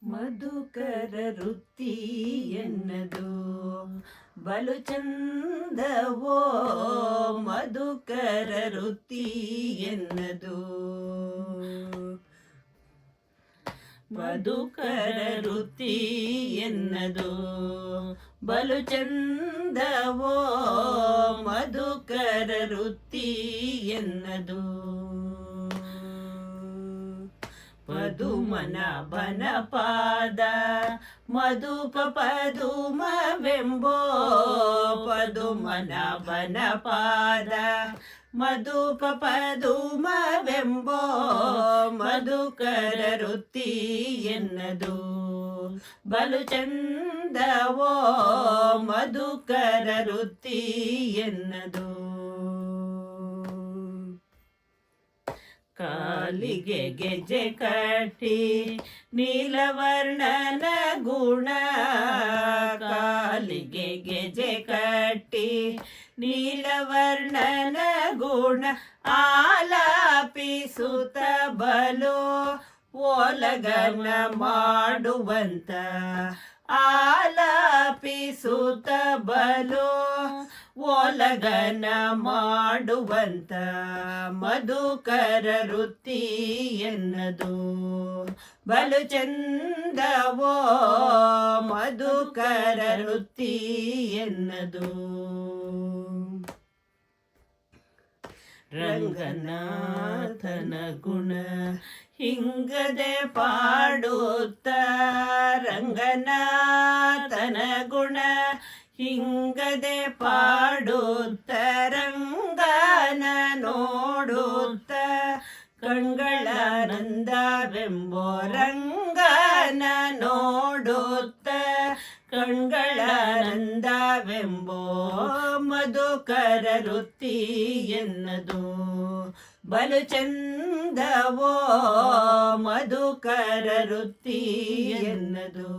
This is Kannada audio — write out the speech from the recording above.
ಮಧುಕರ ವೃತ್ತಿ ಎನ್ನದು ಬಲು ಚಂದವೋ ಮಧುಕರ ವೃತ್ತಿ ಎನ್ನದು ಮಧುಕರ ವೃತ್ತಿ ಎನ್ನದು ಬಲು ಚಂದವೋ ಮಧುಕರ ವೃತ್ತಿ ಎನ್ನದು ಪದುಮನ ಬನಪಾದ ಮಧುಪ ಪದುಮವೆಂಬೋ ಪದುಮನ ಬನಪಾದ ಮಧುಪ ಪದುಮವೆಂಬೋ ಮಧುಕರ ವೃತ್ತಿ ಎನ್ನದು ಬಲು ಚಂದವೋ ಮಧುಕರ ವೃತ್ತಿ ಎನ್ನದು ಕಾಲಿಗೆ ಗೆಜ್ಜೆ ಕಟ್ಟಿ ನೀಲವರ್ಣನ ಗುಣ ಕಾಲಿಗೆ ಗೆಜ್ಜೆ ಕಟ್ಟಿ ನೀಲವರ್ಣನ ಗುಣ ಆಲಾಪಿಸುತ್ತ ಬಲು ಓಲಗನ ಮಾಡುವಂತ ಆಲಾಪಿಸುತ್ತ ಬಲು ಓಲಗನ ಮಾಡುವಂತ ಮಧುಕರ ವೃತ್ತಿ ಎನ್ನದು ಬಲು ಚಂದವೋ ಮಧುಕರ ವೃತ್ತಿ ಎನ್ನದು ರಂಗನಾಥನ ಗುಣ ಹಿಂಗದೆ ಪಾಡುತ್ತ ರಂಗನಾಥನ ಗುಣ ಹಿಂಗದೆ ಪಾಡುತ್ತ ರಂಗನ ನೋಡುತ್ತ ಕಣ್ಗಳಾನಂದವೆಂಬೋ ರಂಗನ ನೋಡುತ್ತ ಕಣ್ಗಳಾನಂದವೆಂಬೋ ಮಧುಕರ ವೃತ್ತಿ ಎನ್ನದು ಬಲು ಚಂದವೋ ಮಧುಕರ ವೃತ್ತಿ ಎನ್ನದು